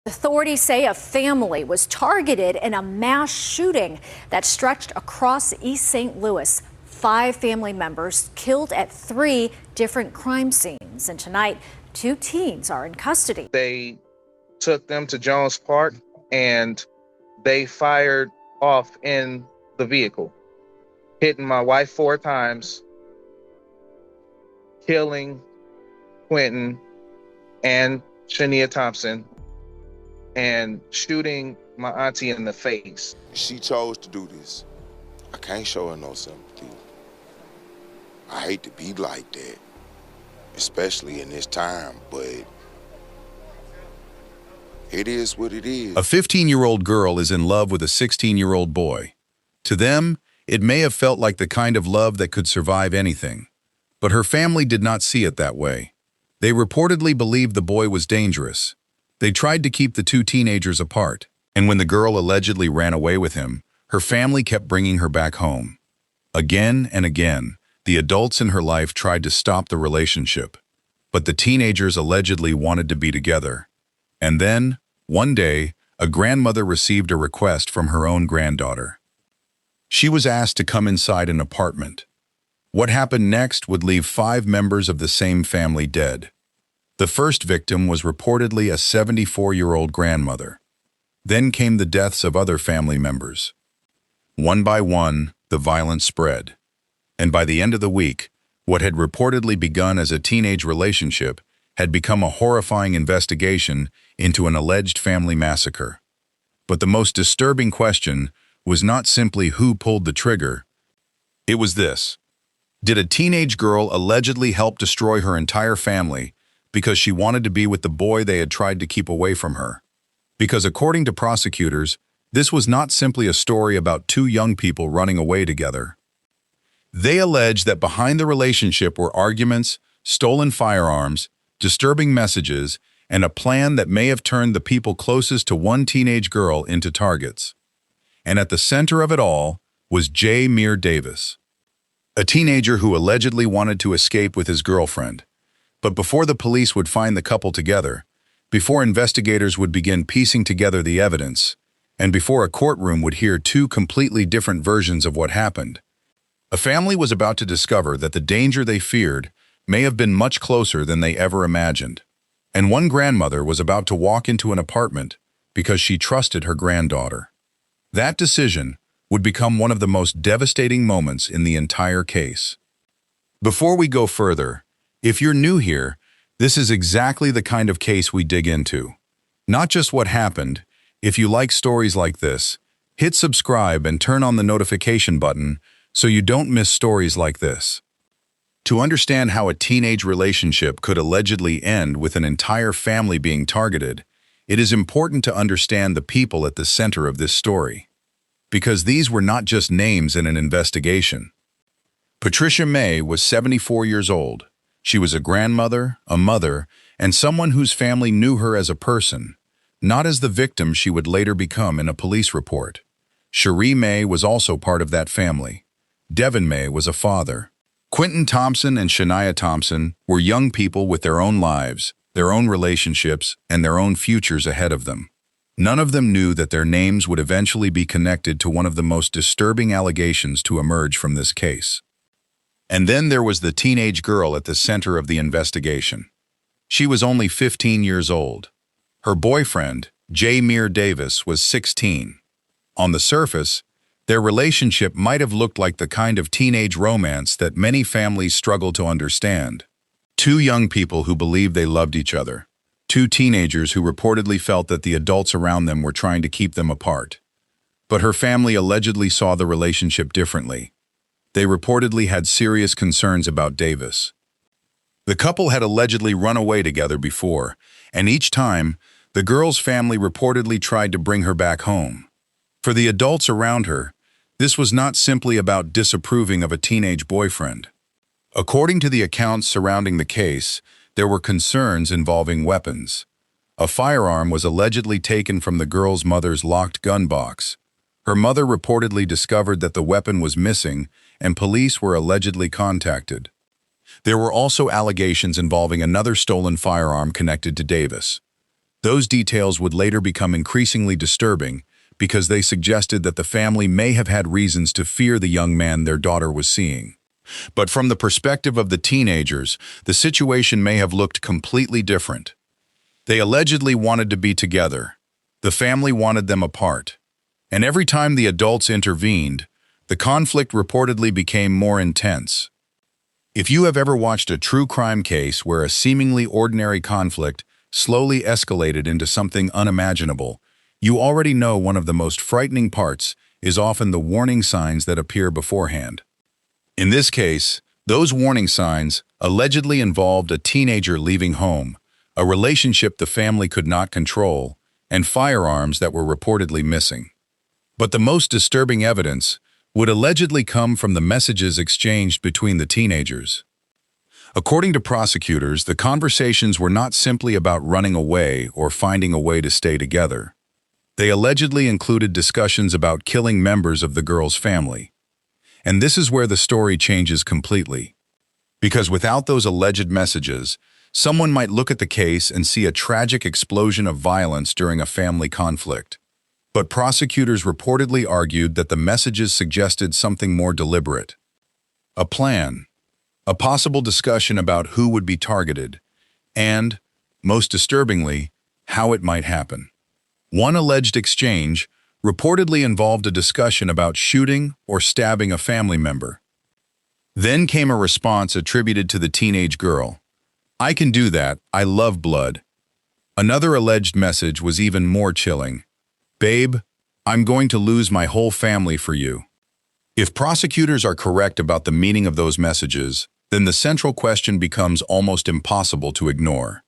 Authorities say a family was targeted in a mass shooting that stretched across East St. Louis. 5 family members killed at 3 different crime scenes. And tonight, 2 teens are in custody. They took them to Jones Park and they fired off in the vehicle, hitting my wife 4 times, killing Quinton and Shaniah Thompson, and shooting my auntie in the face. She chose to do this. I can't show her no sympathy. I hate to be like that, especially in this time, but it is what it is. A 15-year-old girl is in love with a 16-year-old boy. To them, it may have felt like the kind of love that could survive anything. But her family did not see it that way. They reportedly believed the boy was dangerous. They tried to keep the 2 teenagers apart, and when the girl allegedly ran away with him, her family kept bringing her back home. Again and again, the adults in her life tried to stop the relationship, but the teenagers allegedly wanted to be together. And then, one day, a grandmother received a request from her own granddaughter. She was asked to come inside an apartment. What happened next would leave 5 members of the same family dead. The first victim was reportedly a 74-year-old grandmother. Then came the deaths of other family members. One by one, the violence spread. And by the end of the week, what had reportedly begun as a teenage relationship had become a horrifying investigation into an alleged family massacre. But the most disturbing question was not simply who pulled the trigger. It was this. Did a teenage girl allegedly help destroy her entire family because she wanted to be with the boy they had tried to keep away from her? Because according to prosecutors, this was not simply a story about 2 young people running away together. They allege that behind the relationship were arguments, stolen firearms, disturbing messages, and a plan that may have turned the people closest to one teenage girl into targets. And at the center of it all was Meer Davis, a teenager who allegedly wanted to escape with his girlfriend. But before the police would find the couple together, before investigators would begin piecing together the evidence, and before a courtroom would hear 2 completely different versions of what happened, a family was about to discover that the danger they feared may have been much closer than they ever imagined. And one grandmother was about to walk into an apartment because she trusted her granddaughter. That decision would become one of the most devastating moments in the entire case. Before we go further, if you're new here, this is exactly the kind of case we dig into. Not just what happened. If you like stories like this, hit subscribe and turn on the notification button so you don't miss stories like this. To understand how a teenage relationship could allegedly end with an entire family being targeted, it is important to understand the people at the center of this story. Because these were not just names in an investigation. Patricia May was 74 years old. She was a grandmother, a mother, and someone whose family knew her as a person, not as the victim she would later become in a police report. Shaniah May was also part of that family. Devin May was a father. Quinton Thompson and Shaniah Thompson were young people with their own lives, their own relationships, and their own futures ahead of them. None of them knew that their names would eventually be connected to one of the most disturbing allegations to emerge from this case. And then there was the teenage girl at the center of the investigation. She was only 15 years old. Her boyfriend, Meer Davis, was 16. On the surface, their relationship might have looked like the kind of teenage romance that many families struggle to understand. 2 young people who believed they loved each other. 2 teenagers who reportedly felt that the adults around them were trying to keep them apart. But her family allegedly saw the relationship differently. They reportedly had serious concerns about Davis. The couple had allegedly run away together before, and each time, the girl's family reportedly tried to bring her back home. For the adults around her, this was not simply about disapproving of a teenage boyfriend. According to the accounts surrounding the case, there were concerns involving weapons. A firearm was allegedly taken from the girl's mother's locked gun box. Her mother reportedly discovered that the weapon was missing, and police were allegedly contacted. There were also allegations involving another stolen firearm connected to Davis. Those details would later become increasingly disturbing because they suggested that the family may have had reasons to fear the young man their daughter was seeing. But from the perspective of the teenagers, the situation may have looked completely different. They allegedly wanted to be together. The family wanted them apart. And every time the adults intervened, the conflict reportedly became more intense. If you have ever watched a true crime case where a seemingly ordinary conflict slowly escalated into something unimaginable, you already know one of the most frightening parts is often the warning signs that appear beforehand. In this case, those warning signs allegedly involved a teenager leaving home, a relationship the family could not control, and firearms that were reportedly missing. But the most disturbing evidence would allegedly come from the messages exchanged between the teenagers. According to prosecutors, the conversations were not simply about running away or finding a way to stay together. They allegedly included discussions about killing members of the girl's family. And this is where the story changes completely. Because without those alleged messages, someone might look at the case and see a tragic explosion of violence during a family conflict. But prosecutors reportedly argued that the messages suggested something more deliberate. A plan, a possible discussion about who would be targeted, and, most disturbingly, how it might happen. One alleged exchange reportedly involved a discussion about shooting or stabbing a family member. Then came a response attributed to the teenage girl. "I can do that, I love blood." Another alleged message was even more chilling. "Babe, I'm going to lose my whole family for you." If prosecutors are correct about the meaning of those messages, then the central question becomes almost impossible to ignore.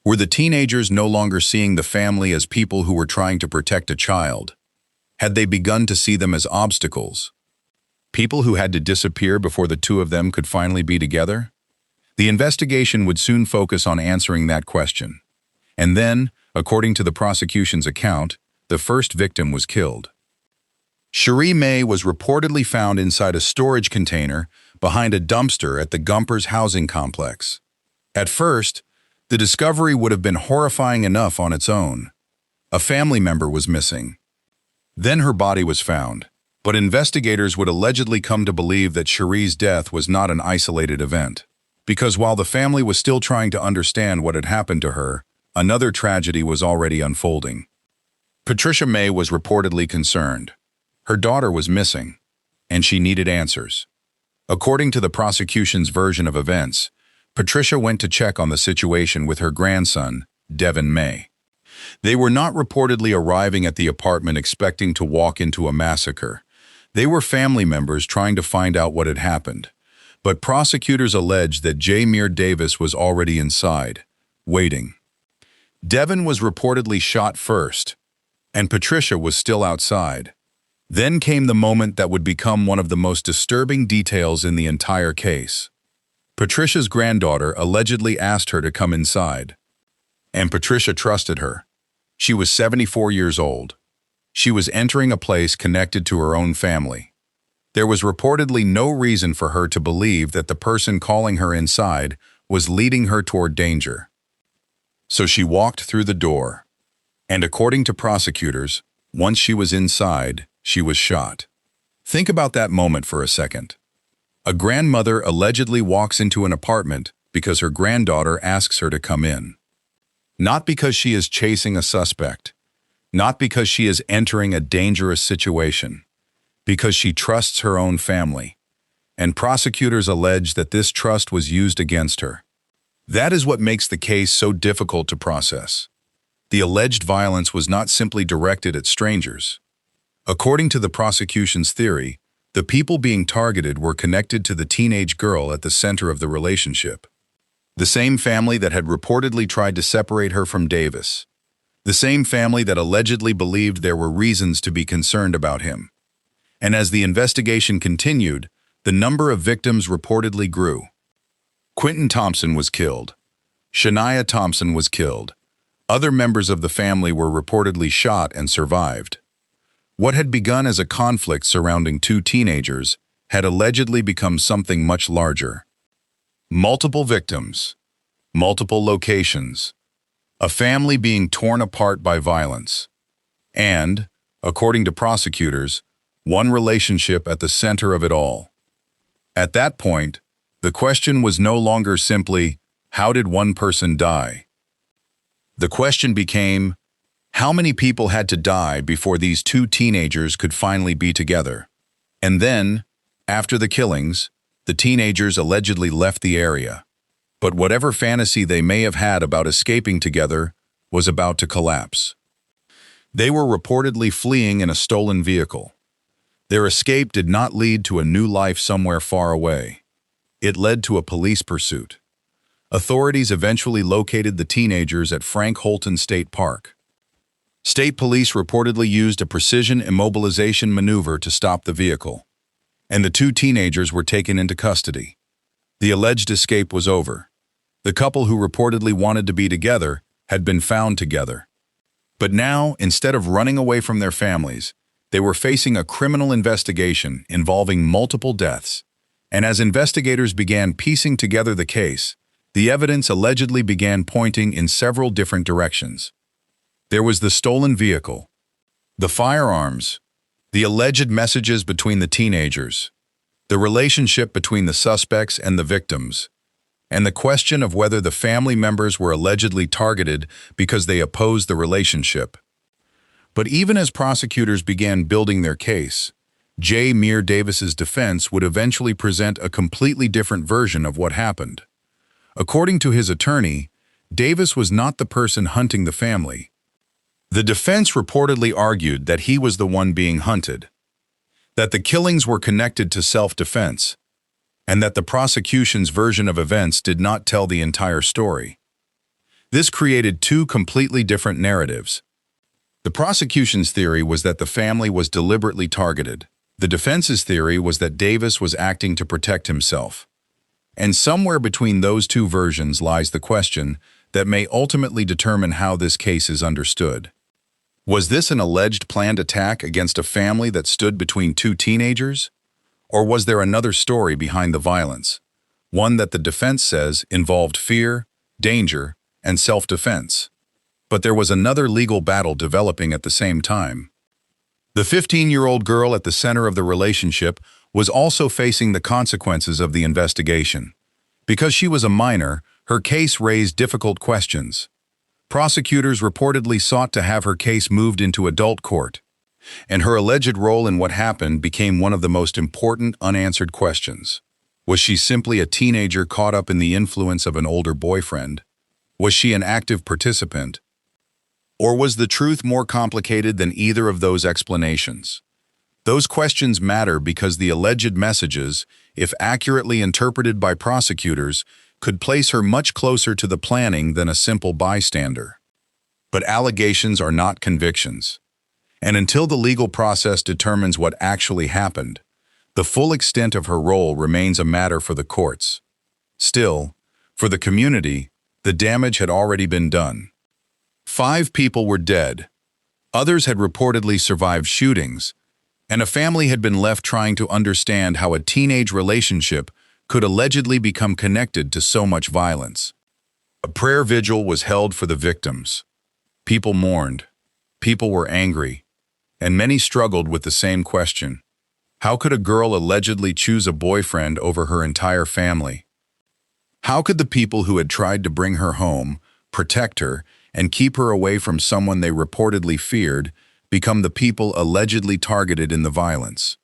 Were the teenagers no longer seeing the family as people who were trying to protect a child? Had they begun to see them as obstacles? People who had to disappear before the two of them could finally be together? The investigation would soon focus on answering that question. And then, according to the prosecution's account, the first victim was killed. Shaniah May was reportedly found inside a storage container behind a dumpster at the Gumpers housing complex. At first, the discovery would have been horrifying enough on its own. A family member was missing. Then her body was found, but investigators would allegedly come to believe that Shaniah's death was not an isolated event. Because while the family was still trying to understand what had happened to her, another tragedy was already unfolding. Patricia May was reportedly concerned. Her daughter was missing, and she needed answers. According to the prosecution's version of events, Patricia went to check on the situation with her grandson, Devin May. They were not reportedly arriving at the apartment expecting to walk into a massacre. They were family members trying to find out what had happened. But prosecutors alleged that Meer Davis was already inside, waiting. Devin was reportedly shot first, and Patricia was still outside. Then came the moment that would become one of the most disturbing details in the entire case. Patricia's granddaughter allegedly asked her to come inside. And Patricia trusted her. She was 74 years old. She was entering a place connected to her own family. There was reportedly no reason for her to believe that the person calling her inside was leading her toward danger. So she walked through the door. And according to prosecutors, once she was inside, she was shot. Think about that moment for a second. A grandmother allegedly walks into an apartment because her granddaughter asks her to come in. Not because she is chasing a suspect, not because she is entering a dangerous situation, because she trusts her own family. And prosecutors allege that this trust was used against her. That is what makes the case so difficult to process. The alleged violence was not simply directed at strangers. According to the prosecution's theory, the people being targeted were connected to the teenage girl at the center of the relationship. The same family that had reportedly tried to separate her from Davis. The same family that allegedly believed there were reasons to be concerned about him. And as the investigation continued, the number of victims reportedly grew. Quinton Thompson was killed. Shaniah Thompson was killed. Other members of the family were reportedly shot and survived. What had begun as a conflict surrounding two teenagers had allegedly become something much larger. Multiple victims, multiple locations, a family being torn apart by violence, and, according to prosecutors, one relationship at the center of it all. At that point, the question was no longer simply, how did one person die? The question became, how many people had to die before these two teenagers could finally be together? And then, after the killings, the teenagers allegedly left the area. But whatever fantasy they may have had about escaping together was about to collapse. They were reportedly fleeing in a stolen vehicle. Their escape did not lead to a new life somewhere far away. It led to a police pursuit. Authorities eventually located the teenagers at Frank Holton State Park. State police reportedly used a precision immobilization maneuver to stop the vehicle, and the two teenagers were taken into custody. The alleged escape was over. The couple who reportedly wanted to be together had been found together. But now, instead of running away from their families, they were facing a criminal investigation involving multiple deaths. And as investigators began piecing together the case, the evidence allegedly began pointing in several different directions. There was the stolen vehicle, the firearms, the alleged messages between the teenagers, the relationship between the suspects and the victims, and the question of whether the family members were allegedly targeted because they opposed the relationship. But even as prosecutors began building their case, Meer Davis's defense would eventually present a completely different version of what happened. According to his attorney, Davis was not the person hunting the family. The defense reportedly argued that he was the one being hunted, that the killings were connected to self-defense, and that the prosecution's version of events did not tell the entire story. This created two completely different narratives. The prosecution's theory was that the family was deliberately targeted. The defense's theory was that Davis was acting to protect himself. And somewhere between those two versions lies the question that may ultimately determine how this case is understood. Was this an alleged planned attack against a family that stood between two teenagers? Or was there another story behind the violence, one that the defense says involved fear, danger, and self-defense? But there was another legal battle developing at the same time. The 15-year-old girl at the center of the relationship was also facing the consequences of the investigation. Because she was a minor, her case raised difficult questions. Prosecutors reportedly sought to have her case moved into adult court, and her alleged role in what happened became one of the most important unanswered questions. Was she simply a teenager caught up in the influence of an older boyfriend? Was she an active participant? Or was the truth more complicated than either of those explanations? Those questions matter because the alleged messages, if accurately interpreted by prosecutors, could place her much closer to the planning than a simple bystander. But allegations are not convictions. And until the legal process determines what actually happened, the full extent of her role remains a matter for the courts. Still, for the community, the damage had already been done. 5 people were dead. Others had reportedly survived shootings, and a family had been left trying to understand how a teenage relationship could allegedly become connected to so much violence. A prayer vigil was held for the victims. People mourned. People were angry. And many struggled with the same question. How could a girl allegedly choose a boyfriend over her entire family? How could the people who had tried to bring her home, protect her, and keep her away from someone they reportedly feared become the people allegedly targeted in the violence?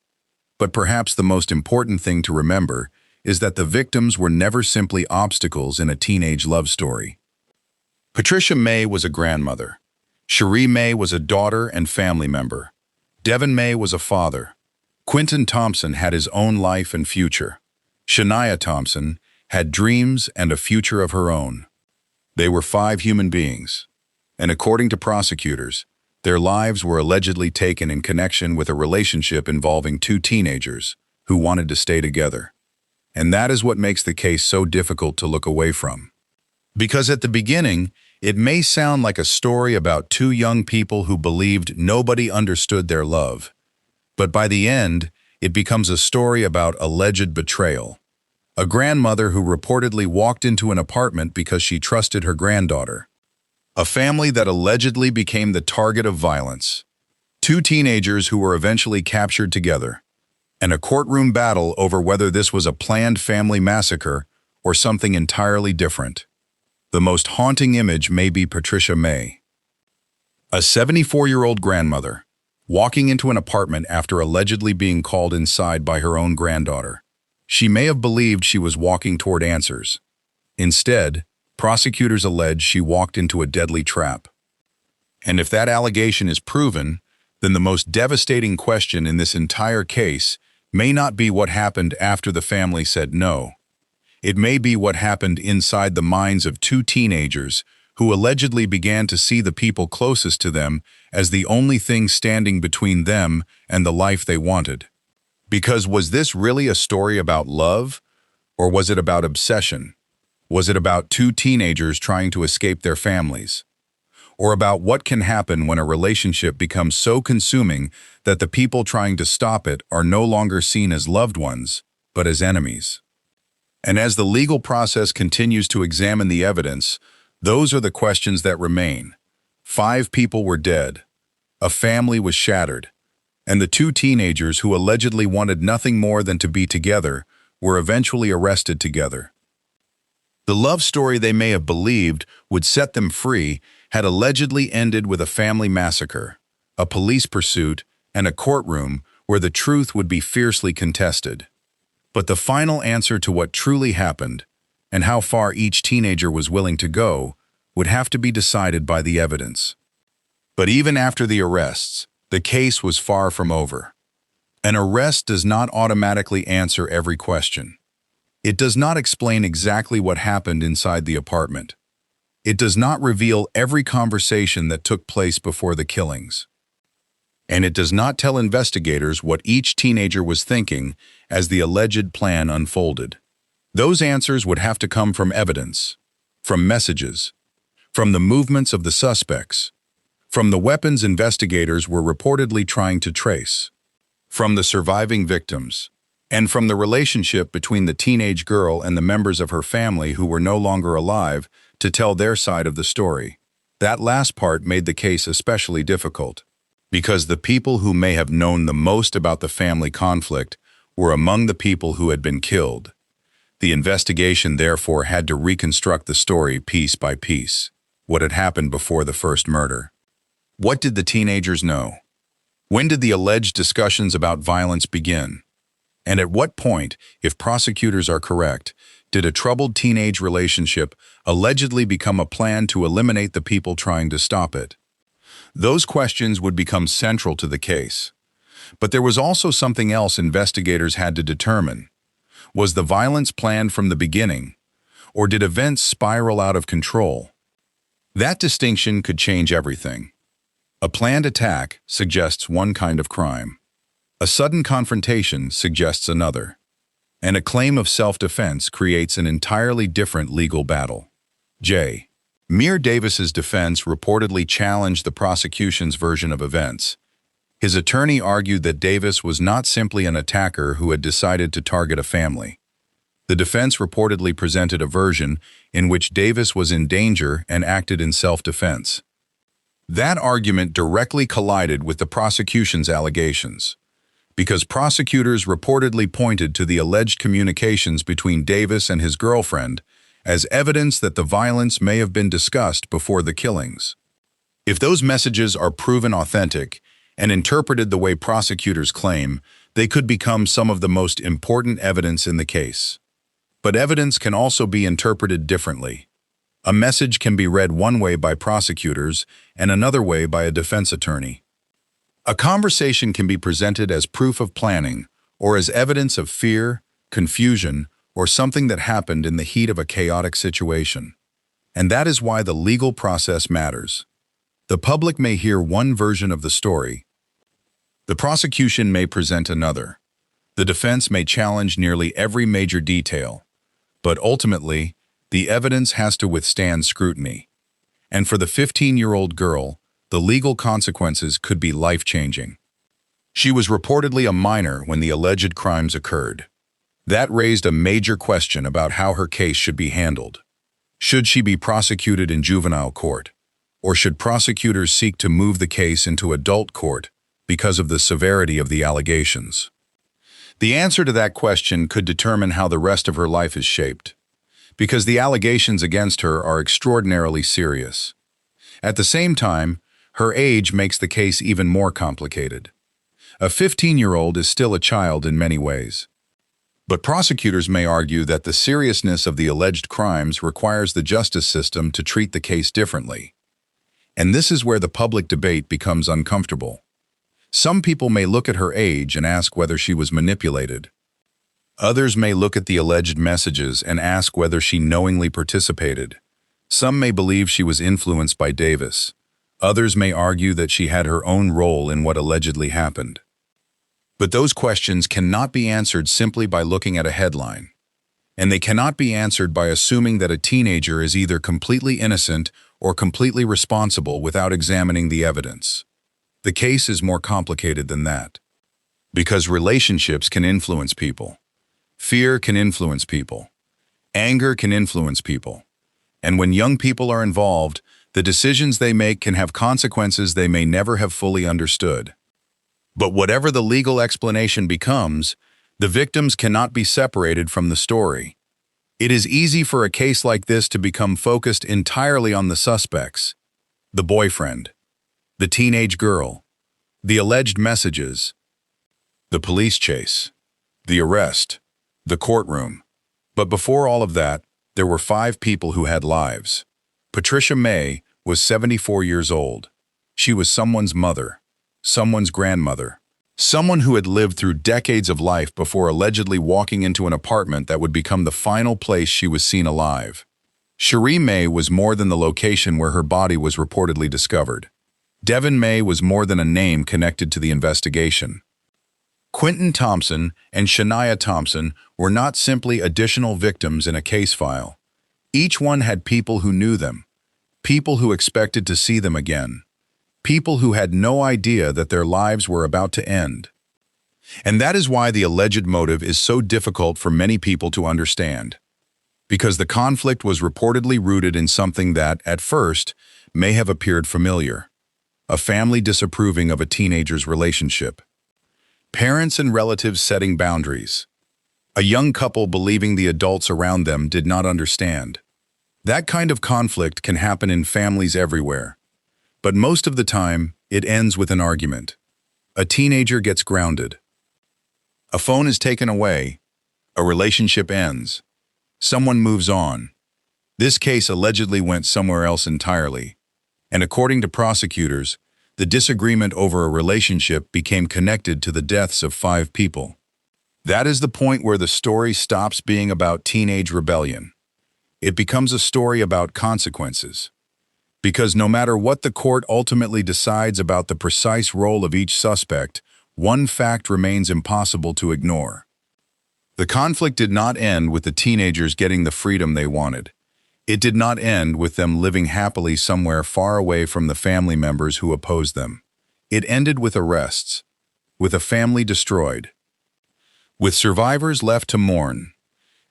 But perhaps the most important thing to remember is that the victims were never simply obstacles in a teenage love story. Patricia May was a grandmother. Shaniah May was a daughter and family member. Devin May was a father. Quinton Thompson had his own life and future. Shaniah Thompson had dreams and a future of her own. They were 5 human beings, and according to prosecutors, their lives were allegedly taken in connection with a relationship involving 2 teenagers who wanted to stay together. And that is what makes the case so difficult to look away from. Because at the beginning, it may sound like a story about 2 young people who believed nobody understood their love. But by the end, it becomes a story about alleged betrayal. A grandmother who reportedly walked into an apartment because she trusted her granddaughter. A family that allegedly became the target of violence. Two teenagers who were eventually captured together. And a courtroom battle over whether this was a planned family massacre or something entirely different. The most haunting image may be Patricia May, a 74-year-old grandmother, walking into an apartment after allegedly being called inside by her own granddaughter. She may have believed she was walking toward answers. Instead, prosecutors allege she walked into a deadly trap. And if that allegation is proven, then the most devastating question in this entire case may not be what happened after the family said no. It may be what happened inside the minds of two teenagers who allegedly began to see the people closest to them as the only thing standing between them and the life they wanted. Because was this really a story about love, or was it about obsession? Was it about two teenagers trying to escape their families? Or about what can happen when a relationship becomes so consuming that the people trying to stop it are no longer seen as loved ones, but as enemies? And as the legal process continues to examine the evidence, those are the questions that remain. 5 people were dead, a family was shattered, and the two teenagers who allegedly wanted nothing more than to be together were eventually arrested together. The love story they may have believed would set them free had allegedly ended with a family massacre, a police pursuit, and a courtroom where the truth would be fiercely contested. But the final answer to what truly happened, and how far each teenager was willing to go, would have to be decided by the evidence. But even after the arrests, the case was far from over. An arrest does not automatically answer every question. It does not explain exactly what happened inside the apartment. It does not reveal every conversation that took place before the killings. And it does not tell investigators what each teenager was thinking as the alleged plan unfolded. Those answers would have to come from evidence, from messages, from the movements of the suspects, from the weapons investigators were reportedly trying to trace, from the surviving victims, and from the relationship between the teenage girl and the members of her family who were no longer alive to tell their side of the story. That last part made the case especially difficult, because the people who may have known the most about the family conflict were among the people who had been killed. The investigation therefore had to reconstruct the story piece by piece, what had happened before the first murder. What did the teenagers know? When did the alleged discussions about violence begin? And at what point, if prosecutors are correct, did a troubled teenage relationship allegedly become a plan to eliminate the people trying to stop it? Those questions would become central to the case. But there was also something else investigators had to determine. Was the violence planned from the beginning, or did events spiral out of control? That distinction could change everything. A planned attack suggests one kind of crime. A sudden confrontation suggests another. And a claim of self-defense creates an entirely different legal battle. Meer Davis's defense reportedly challenged the prosecution's version of events. His attorney argued that Davis was not simply an attacker who had decided to target a family. The defense reportedly presented a version in which Davis was in danger and acted in self-defense. That argument directly collided with the prosecution's allegations, because prosecutors reportedly pointed to the alleged communications between Davis and his girlfriend as evidence that the violence may have been discussed before the killings. If those messages are proven authentic and interpreted the way prosecutors claim, they could become some of the most important evidence in the case. But evidence can also be interpreted differently. A message can be read one way by prosecutors and another way by a defense attorney. A conversation can be presented as proof of planning or as evidence of fear, confusion, or something that happened in the heat of a chaotic situation. And that is why the legal process matters. The public may hear one version of the story. The prosecution may present another. The defense may challenge nearly every major detail. But ultimately, the evidence has to withstand scrutiny. And for the 15-year-old girl, the legal consequences could be life-changing. She was reportedly a minor when the alleged crimes occurred. That raised a major question about how her case should be handled. Should she be prosecuted in juvenile court? Or should prosecutors seek to move the case into adult court because of the severity of the allegations? The answer to that question could determine how the rest of her life is shaped, because the allegations against her are extraordinarily serious. At the same time, her age makes the case even more complicated. A 15-year-old is still a child in many ways. But prosecutors may argue that the seriousness of the alleged crimes requires the justice system to treat the case differently. And this is where the public debate becomes uncomfortable. Some people may look at her age and ask whether she was manipulated. Others may look at the alleged messages and ask whether she knowingly participated. Some may believe she was influenced by Davis. Others may argue that she had her own role in what allegedly happened. But those questions cannot be answered simply by looking at a headline. And they cannot be answered by assuming that a teenager is either completely innocent or completely responsible without examining the evidence. The case is more complicated than that. Because relationships can influence people. Fear can influence people. Anger can influence people. And when young people are involved, the decisions they make can have consequences they may never have fully understood. But whatever the legal explanation becomes, the victims cannot be separated from the story. It is easy for a case like this to become focused entirely on the suspects, the boyfriend, the teenage girl, the alleged messages, the police chase, the arrest, the courtroom. But before all of that, there were 5 people who had lives. Patricia May was 74 years old. She was someone's mother, someone's grandmother, someone who had lived through decades of life before allegedly walking into an apartment that would become the final place she was seen alive. Shaniah May was more than the location where her body was reportedly discovered. Devin May was more than a name connected to the investigation. Quinton Thompson and Shaniah Thompson were not simply additional victims in a case file. Each one had people who knew them, people who expected to see them again, people who had no idea that their lives were about to end. And that is why the alleged motive is so difficult for many people to understand. Because the conflict was reportedly rooted in something that, at first, may have appeared familiar. A family disapproving of a teenager's relationship. Parents and relatives setting boundaries. A young couple believing the adults around them did not understand. That kind of conflict can happen in families everywhere. But most of the time, it ends with an argument. A teenager gets grounded. A phone is taken away. A relationship ends. Someone moves on. This case allegedly went somewhere else entirely. And according to prosecutors, the disagreement over a relationship became connected to the deaths of 5 people. That is the point where the story stops being about teenage rebellion. It becomes a story about consequences. Because no matter what the court ultimately decides about the precise role of each suspect, one fact remains impossible to ignore. The conflict did not end with the teenagers getting the freedom they wanted. It did not end with them living happily somewhere far away from the family members who opposed them. It ended with arrests, with a family destroyed, with survivors left to mourn,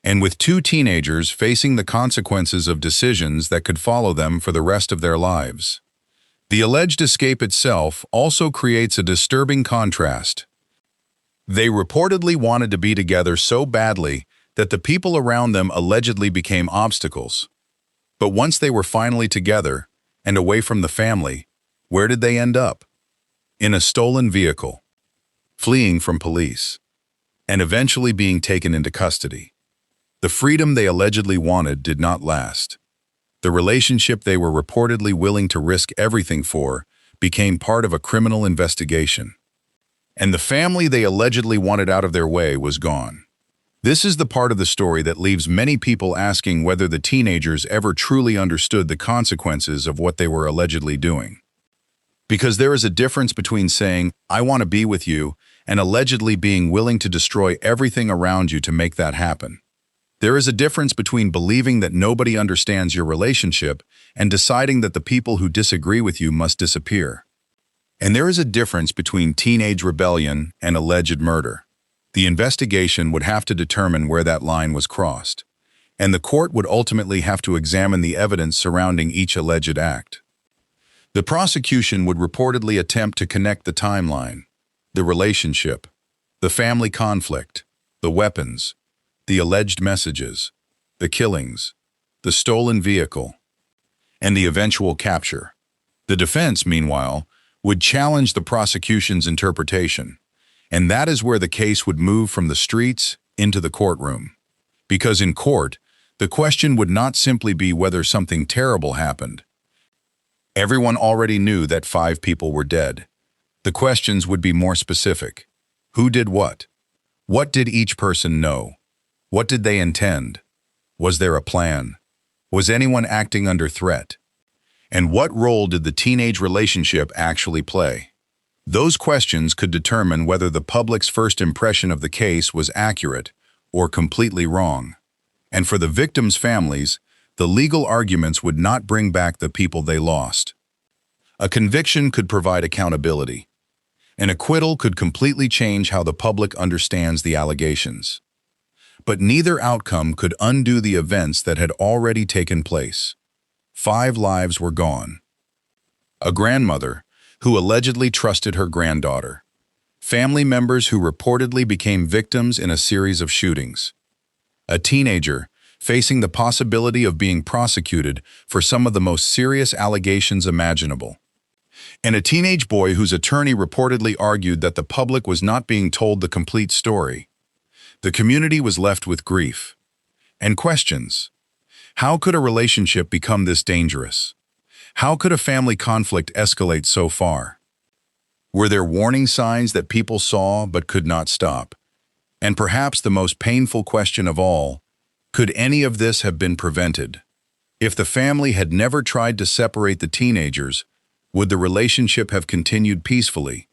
and with 2 teenagers facing the consequences of decisions that could follow them for the rest of their lives. The alleged escape itself also creates a disturbing contrast. They reportedly wanted to be together so badly that the people around them allegedly became obstacles. But once they were finally together and away from the family, where did they end up? In a stolen vehicle, fleeing from police, and eventually being taken into custody. The freedom they allegedly wanted did not last. The relationship they were reportedly willing to risk everything for became part of a criminal investigation. And the family they allegedly wanted out of their way was gone. This is the part of the story that leaves many people asking whether the teenagers ever truly understood the consequences of what they were allegedly doing. Because there is a difference between saying, "I want to be with you," and allegedly being willing to destroy everything around you to make that happen. There is a difference between believing that nobody understands your relationship and deciding that the people who disagree with you must disappear. And there is a difference between teenage rebellion and alleged murder. The investigation would have to determine where that line was crossed, and the court would ultimately have to examine the evidence surrounding each alleged act. The prosecution would reportedly attempt to connect the timeline, the relationship, the family conflict, the weapons, the alleged messages, the killings, the stolen vehicle, and the eventual capture. The defense, meanwhile, would challenge the prosecution's interpretation, and that is where the case would move from the streets into the courtroom. Because in court, the question would not simply be whether something terrible happened. Everyone already knew that 5 people were dead. The questions would be more specific. Who did what? What did each person know? What did they intend? Was there a plan? Was anyone acting under threat? And what role did the teenage relationship actually play? Those questions could determine whether the public's first impression of the case was accurate or completely wrong. And for the victims' families, the legal arguments would not bring back the people they lost. A conviction could provide accountability. An acquittal could completely change how the public understands the allegations. But neither outcome could undo the events that had already taken place. 5 lives were gone. A grandmother who allegedly trusted her granddaughter. Family members who reportedly became victims in a series of shootings. A teenager facing the possibility of being prosecuted for some of the most serious allegations imaginable. And a teenage boy whose attorney reportedly argued that the public was not being told the complete story. The community was left with grief and questions. How could a relationship become this dangerous? How could a family conflict escalate so far? Were there warning signs that people saw but could not stop? And perhaps the most painful question of all, could any of this have been prevented? If the family had never tried to separate the teenagers, would the relationship have continued peacefully?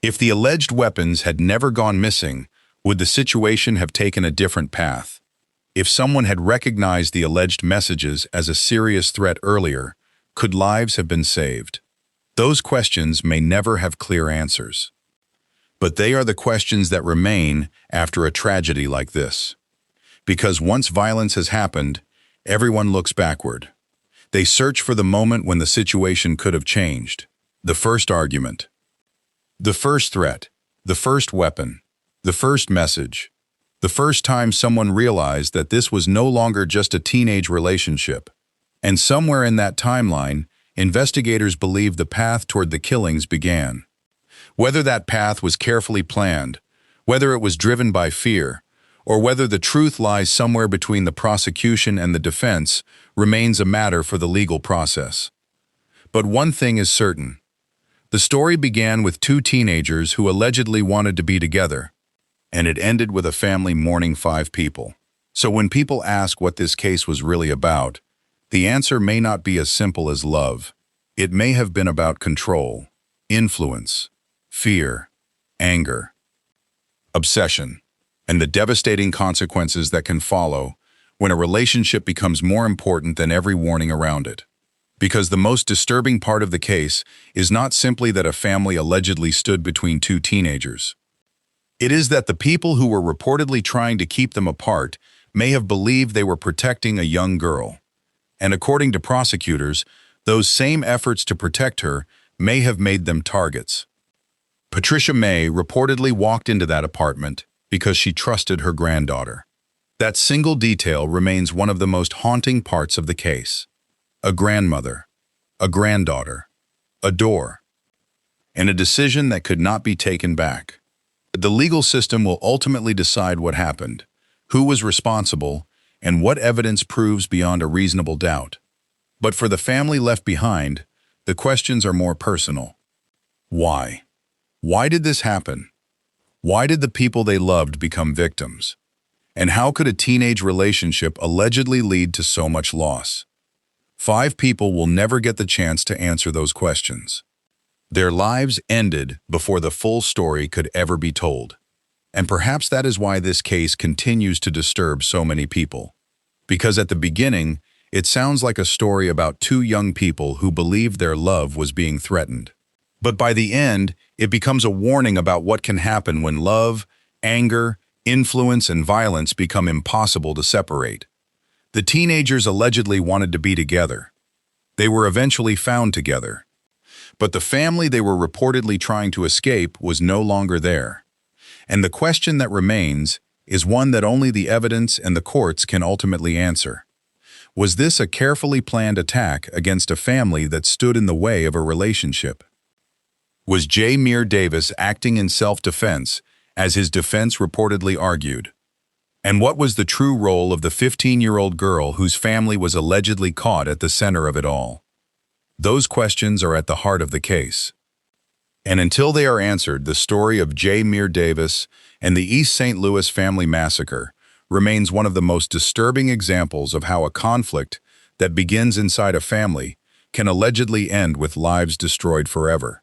If the alleged weapons had never gone missing, would the situation have taken a different path? If someone had recognized the alleged messages as a serious threat earlier, could lives have been saved? Those questions may never have clear answers. But they are the questions that remain after a tragedy like this. Because once violence has happened, everyone looks backward. They search for the moment when the situation could have changed. The first argument, the first threat, the first weapon, the first message, the first time someone realized that this was no longer just a teenage relationship. And somewhere in that timeline, investigators believe the path toward the killings began. Whether that path was carefully planned, whether it was driven by fear, or whether the truth lies somewhere between the prosecution and the defense remains a matter for the legal process. But one thing is certain. The story began with 2 teenagers who allegedly wanted to be together, and it ended with a family mourning 5 people. So when people ask what this case was really about, the answer may not be as simple as love. It may have been about control, influence, fear, anger, obsession, and the devastating consequences that can follow when a relationship becomes more important than every warning around it. Because the most disturbing part of the case is not simply that a family allegedly stood between 2 teenagers. It is that the people who were reportedly trying to keep them apart may have believed they were protecting a young girl. And according to prosecutors, those same efforts to protect her may have made them targets. Patricia May reportedly walked into that apartment because she trusted her granddaughter. That single detail remains one of the most haunting parts of the case. A grandmother, a granddaughter, a door, and a decision that could not be taken back. The legal system will ultimately decide what happened, who was responsible, and what evidence proves beyond a reasonable doubt. But for the family left behind, the questions are more personal. Why? Why did this happen? Why did the people they loved become victims? And how could a teenage relationship allegedly lead to so much loss? 5 people will never get the chance to answer those questions. Their lives ended before the full story could ever be told. And perhaps that is why this case continues to disturb so many people. Because at the beginning, it sounds like a story about 2 young people who believed their love was being threatened. But by the end, it becomes a warning about what can happen when love, anger, influence, and violence become impossible to separate. The teenagers allegedly wanted to be together. They were eventually found together. But the family they were reportedly trying to escape was no longer there. And the question that remains is one that only the evidence and the courts can ultimately answer. Was this a carefully planned attack against a family that stood in the way of a relationship? Was Meer Davis acting in self-defense, as his defense reportedly argued? And what was the true role of the 15-year-old girl whose family was allegedly caught at the center of it all? Those questions are at the heart of the case. And until they are answered, the story of Meer Davis and the East St. Louis family massacre remains one of the most disturbing examples of how a conflict that begins inside a family can allegedly end with lives destroyed forever.